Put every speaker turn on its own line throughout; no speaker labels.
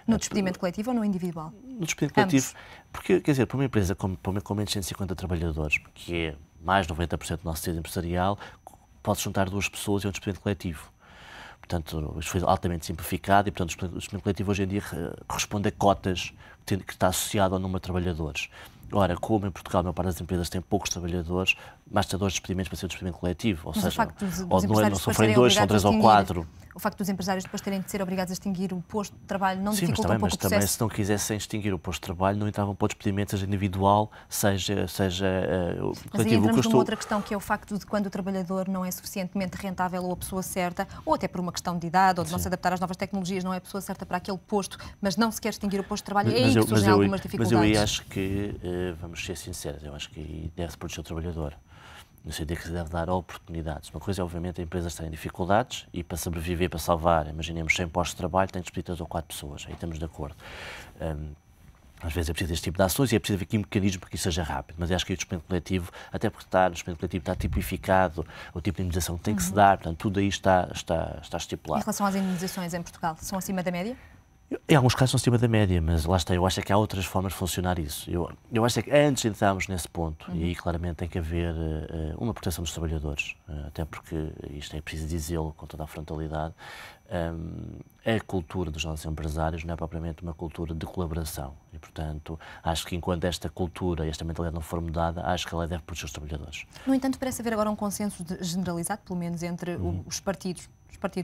No despedimento coletivo ou no individual?
No despedimento coletivo. Porque, quer dizer, para uma empresa com menos de 150 trabalhadores, que é mais de 90% do nosso tecido empresarial, pode juntar 2 pessoas e um despedimento coletivo. Portanto, isto foi altamente simplificado e, portanto, o despedimento coletivo hoje em dia corresponde a cotas que está associado ao número de trabalhadores. Ora, como em Portugal a maior parte das empresas tem poucos trabalhadores, basta 2 despedimentos para ser um despedimento coletivo. Ou seja, não são 2, são 3 ou 4.
O facto dos empresários depois terem de ser obrigados a extinguir o posto de trabalho não dificulta um pouco o processo?
Mas também, se não quisessem extinguir o posto de trabalho, não entravam para o despedimento, seja individual, seja coletivo.
Mas aí entramos numa outra questão, que é o facto de quando o trabalhador não é suficientemente rentável ou a pessoa certa, ou até por uma questão de idade, ou de não se adaptar às novas tecnologias, não é a pessoa certa para aquele posto, mas não se quer extinguir o posto de trabalho, é aí que surgem algumas dificuldades.
Mas eu aí acho que, vamos ser sinceros, eu acho que aí deve-se proteger o trabalhador. No sentido que se deve dar oportunidades. Uma coisa é, obviamente, a empresa estar em dificuldades e para sobreviver, para salvar, imaginemos 100 postos de trabalho, tem de despedir 3 ou 4 pessoas, aí estamos de acordo. Às vezes é preciso este tipo de ações e é preciso aqui um mecanismo para que isso seja rápido, mas eu acho que o despedimento coletivo, até porque no despedimento coletivo está tipificado o tipo de indemnização que tem que se dar, portanto, tudo aí está estipulado.
Em relação às indemnizações em Portugal, são acima da média?
Em alguns casos são acima da média, mas lá está, eu acho que há outras formas de funcionar isso. Eu acho que antes de entrarmos nesse ponto, e aí claramente tem que haver uma proteção dos trabalhadores, até porque, isto é preciso dizê-lo com toda a frontalidade, a cultura dos nossos empresários não é propriamente uma cultura de colaboração e, portanto, acho que enquanto esta cultura e esta mentalidade não for mudada, acho que ela deve proteger os trabalhadores.
No entanto, parece haver agora um consenso generalizado, pelo menos entre os partidos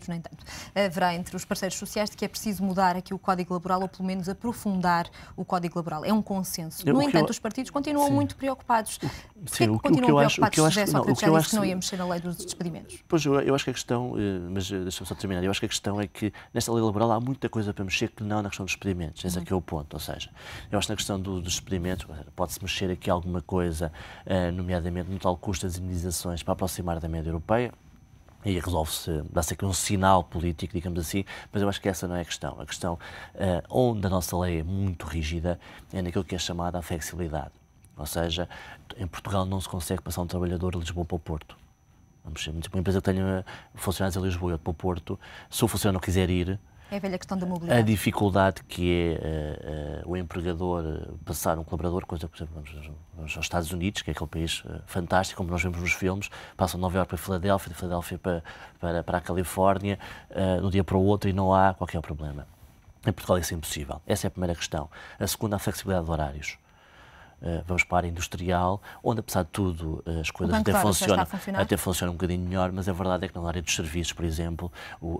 nem tanto, haverá entre os parceiros sociais de que é preciso mudar aqui o Código Laboral ou pelo menos aprofundar o Código Laboral. É um consenso. No entanto, os partidos continuam muito preocupados. Porquê que continuam preocupados se já disse que não ia mexer na lei dos despedimentos?
Pois, eu acho que a questão, mas deixa-me só terminar, eu acho que a questão é que nesta lei laboral há muita coisa para mexer que não na questão dos despedimentos. Esse aqui é o ponto, ou seja, eu acho que na questão dos despedimentos pode-se mexer aqui alguma coisa, nomeadamente no tal custo das indemnizações para aproximar da média europeia. E resolve-se, dá-se aqui um sinal político, digamos assim, mas eu acho que essa não é a questão. A questão onde a nossa lei é muito rígida é naquilo que é chamada a flexibilidade. Ou seja, em Portugal não se consegue passar um trabalhador de Lisboa para o Porto. Vamos ser, uma empresa que tenha funcionários em Lisboa e para o Porto, se o funcionário não quiser ir,
é a velha questão da mobilidade.
A dificuldade que é o empregador passar um colaborador, coisa, por exemplo, vamos aos Estados Unidos, que é aquele país fantástico, como nós vemos nos filmes, passam de Nova Iorque para Filadélfia, de Filadélfia para a Califórnia, de um dia para o outro e não há qualquer problema. Em Portugal isso é impossível. Essa é a primeira questão. A segunda, a flexibilidade de horários. Vamos para a área industrial, onde, apesar de tudo, as coisas até funcionam um bocadinho melhor, mas a verdade é que na área dos serviços, por exemplo,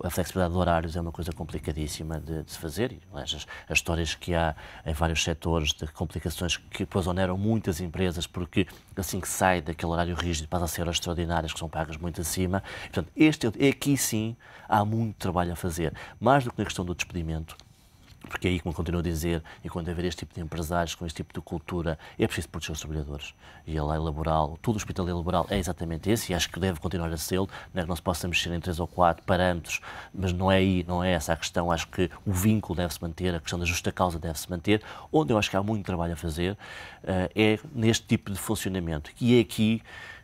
a flexibilidade de horários é uma coisa complicadíssima de se fazer. E, as histórias que há em vários setores de complicações que depois oneram muitas empresas, porque assim que sai daquele horário rígido passa a ser horas extraordinárias, que são pagas muito acima. E, portanto, aqui sim há muito trabalho a fazer. Mais do que na questão do despedimento, porque aí, como continuo a dizer, enquanto haver este tipo de empresários com este tipo de cultura, é preciso proteger os trabalhadores. E a lei laboral, todo o espírito da lei laboral é exatamente esse, e acho que deve continuar a ser. Não é que não se possa mexer em 3 ou 4 parâmetros, mas não é essa a questão. Acho que o vínculo deve-se manter, a questão da justa causa deve-se manter. Onde eu acho que há muito trabalho a fazer é neste tipo de funcionamento. E é aqui,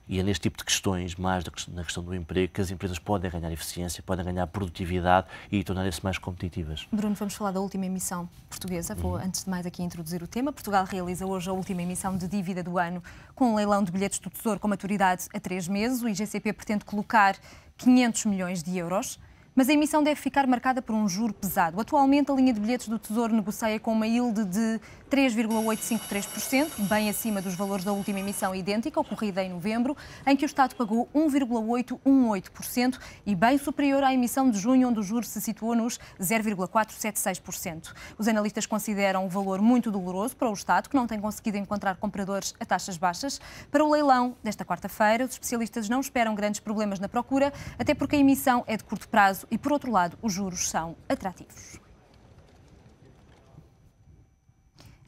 e é neste tipo de questões, mais na questão do emprego, que as empresas podem ganhar eficiência, podem ganhar produtividade e tornarem-se mais competitivas.
Bruno, vamos falar da última emissão portuguesa. Vou, antes de mais, aqui introduzir o tema. Portugal realiza hoje a última emissão de dívida do ano, com um leilão de bilhetes do Tesouro com maturidade a 3 meses. O IGCP pretende colocar 500 milhões de euros. Mas a emissão deve ficar marcada por um juro pesado. Atualmente, a linha de bilhetes do Tesouro negocia com uma yield de 3,853%, bem acima dos valores da última emissão idêntica, ocorrida em novembro, em que o Estado pagou 1,818% e bem superior à emissão de junho, onde o juro se situou nos 0,476%. Os analistas consideram o valor muito doloroso para o Estado, que não tem conseguido encontrar compradores a taxas baixas. Para o leilão desta quarta-feira, os especialistas não esperam grandes problemas na procura, até porque a emissão é de curto prazo e, por outro lado, os juros são atrativos.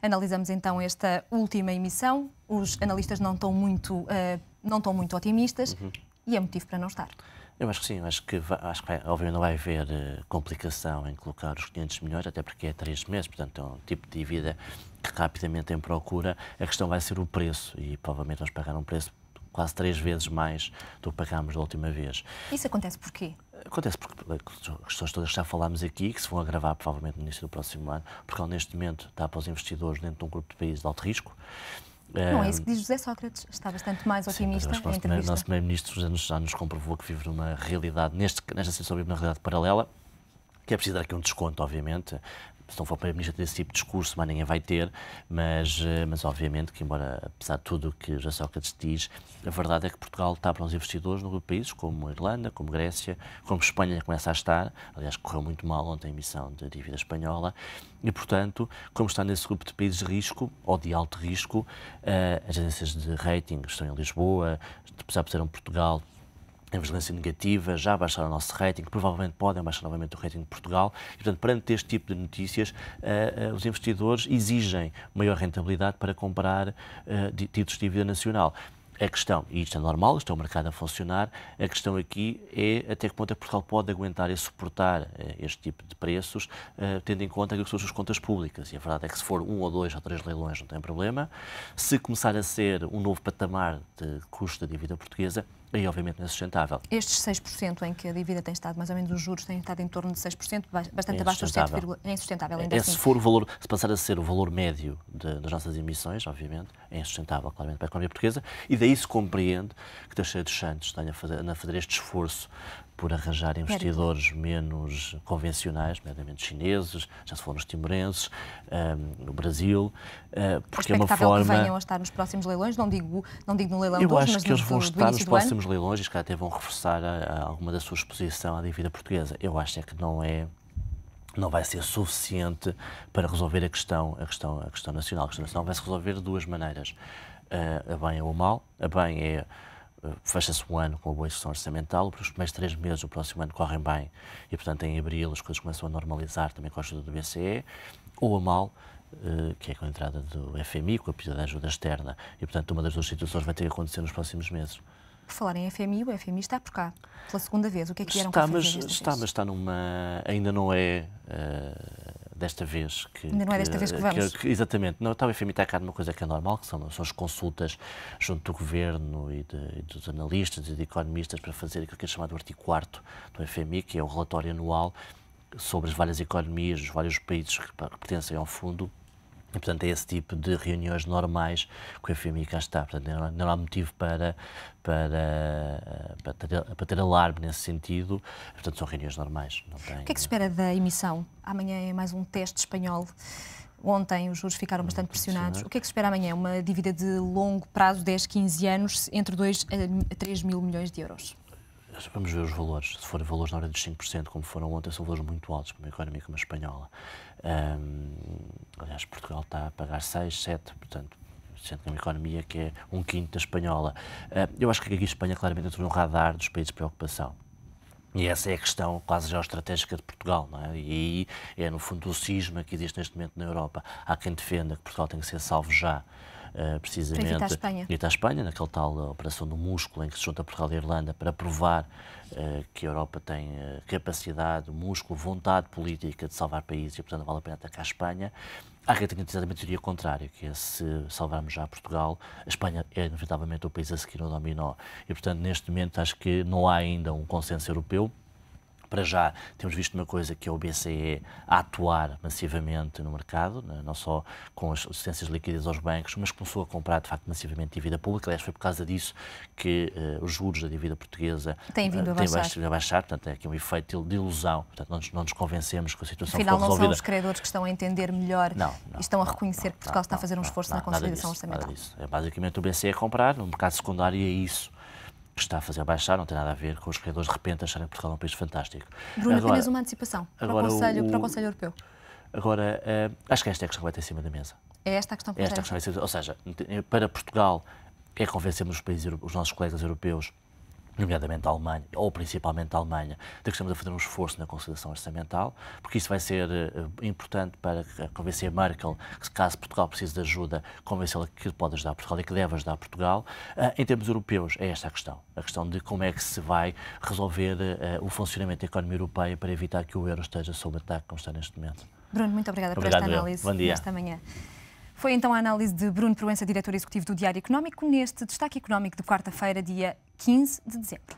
Analisamos então esta última emissão. Os analistas não estão muito otimistas e é motivo para não estar.
Eu acho que sim, acho que obviamente não vai haver complicação em colocar os 500 milhões, até porque é 3 meses, portanto é um tipo de dívida que rapidamente tem procura. A questão vai ser o preço e provavelmente vamos pagar um preço quase 3 vezes mais do que pagámos da última vez.
Isso acontece porquê?
Acontece porque as questões todas que já falámos aqui, que se vão agravar provavelmente no início do próximo ano, porque neste momento está para os investidores dentro de um grupo de países de alto risco.
Não é isso que diz José Sócrates, está bastante mais otimista em entrevista.
O nosso primeiro-ministro já nos comprovou que vive numa realidade, nesta situação vive numa realidade paralela, que é preciso dar aqui um desconto, obviamente. Se não for para o Primeiro-Ministro ter esse tipo de discurso, mais ninguém vai ter, mas obviamente que, embora, apesar de tudo o que José Sócrates diz, a verdade é que Portugal está para os investidores no grupo de países, como a Irlanda, como Grécia, como Espanha começa a estar, aliás, correu muito mal ontem a emissão de dívida espanhola, e, portanto, como está nesse grupo de países de risco, ou de alto risco, as agências de rating estão em Lisboa, apesar de ser Portugal, em vigilância negativa, já baixaram o nosso rating, provavelmente podem baixar novamente o rating de Portugal. E, portanto, perante este tipo de notícias, os investidores exigem maior rentabilidade para comprar títulos de dívida nacional. A questão, e isto é normal, isto é o mercado a funcionar, a questão aqui é até que ponto é que Portugal pode aguentar e suportar este tipo de preços, tendo em conta aquilo que são as suas contas públicas. E a verdade é que se for 1 ou 2 ou 3 leilões não tem problema. Se começar a ser um novo patamar de custo da dívida portuguesa, aí obviamente não é sustentável.
Estes 6% em que a dívida tem estado, mais ou menos os juros têm estado em torno de 6%, bastante abaixo dos 7,5%, é insustentável ainda assim.
Se for o valor, se passar a ser o valor médio das nossas emissões, obviamente, é insustentável, claramente, para a economia portuguesa, e daí se compreende que Teixeira dos Santos tenha a fazer este esforço por arranjar investidores menos convencionais, nomeadamente chineses, já se foram os timorenses, no Brasil, porque é uma forma...
que venham a estar nos próximos leilões, não digo no leilão 2, mas
eu acho que eles vão estar nos próximos
ano.
leilões e se calhar até vão reforçar alguma da sua exposição à dívida portuguesa. Eu acho é que não vai ser suficiente para resolver a questão nacional. A questão nacional vai se resolver de duas maneiras. A bem ou a mal. A bem é fecha-se um ano com a boa execução orçamental, os primeiros 3 meses do próximo ano correm bem e, portanto, em abril as coisas começam a normalizar também com a ajuda do BCE, ou a mal, que é com a entrada do FMI, com a pedido de ajuda externa, e, portanto, uma das duas situações vai ter que acontecer nos próximos meses.
Por falar em FMI, o FMI está por cá, pela segunda vez. O que é que vieram cá fazer
desta vez? Está numa... Ainda não é... desta vez que...
Ainda não é desta vez que vamos.
Exatamente. Não, o FMI está cá numa coisa que é normal, que são as consultas junto do Governo e dos analistas e de economistas para fazer aquilo que é chamado o artigo 4º do FMI, que é o relatório anual sobre as várias economias, os vários países que pertencem ao fundo. E, portanto, é esse tipo de reuniões normais que o FMI cá está. Portanto, não há motivo para ter alarme nesse sentido. Portanto, são reuniões normais. Não tem...
O que é que se espera da emissão? Amanhã é mais um teste espanhol. Ontem os juros ficaram bastante pressionados. O que é que se espera amanhã? Uma dívida de longo prazo, 10, 15 anos, entre 2 a 3 mil milhões de euros.
Vamos ver os valores. Se forem valores na ordem dos 5%, como foram ontem, são valores muito altos para uma economia como a espanhola. Aliás, Portugal está a pagar 6, 7, portanto, sendo que é uma economia que é 1/5 da espanhola. Eu acho que aqui a Espanha claramente entrou no radar dos países de preocupação. E essa é a questão quase geoestratégica de Portugal, não é? E aí é, no fundo, o cisma que existe neste momento na Europa. Há quem defenda que Portugal tem que ser salvo já, precisamente,
para evitar
a Espanha, naquela tal operação do músculo em que se junta Portugal e a Irlanda para provar que a Europa tem capacidade, músculo, vontade política de salvar países e, portanto, vale a pena atacar a Espanha. Há quem tenha exatamente a teoria contrária, que é se salvarmos já Portugal, a Espanha é, inevitavelmente, o país a seguir no dominó. E, portanto, neste momento, acho que não há ainda um consenso europeu. Para já, temos visto uma coisa que é o BCE a atuar massivamente no mercado, não só com as assistências de liquidez aos bancos, mas começou a comprar, de facto, massivamente dívida pública. Aliás, foi por causa disso que os juros da dívida portuguesa
têm vindo a
baixar. Portanto, é aqui um efeito de ilusão. Portanto, não nos convencemos que a situação
Afinal,
ficou resolvida.
Não são os credores que estão a entender melhor e estão a reconhecer que Portugal está a fazer um esforço na consolidação orçamental.
Nada disso. É basicamente o BCE a comprar, no mercado secundário, e é isso que está a fazer baixar, não tem nada a ver com os credores de repente acharem que Portugal é um país fantástico.
Bruno, apenas uma antecipação para o Conselho Europeu.
Agora, acho que esta é a questão que vai ter em cima da mesa.
É esta a questão que vai ter.
Ou seja, para Portugal é convencermos os nossos colegas europeus, nomeadamente a Alemanha, ou principalmente a Alemanha, de que estamos a fazer um esforço na consolidação orçamental, porque isso vai ser importante para convencer a Merkel que, caso Portugal precise de ajuda, convencê-la que pode ajudar Portugal e que deve ajudar Portugal. Em termos europeus, é esta a questão de como é que se vai resolver o funcionamento da economia europeia para evitar que o euro esteja sob ataque, como está neste momento.
Bruno, muito obrigada por esta análise nesta manhã. Foi então a análise de Bruno Proença, diretor executivo do Diário Económico, neste Destaque Económico de quarta-feira, dia 15 de dezembro.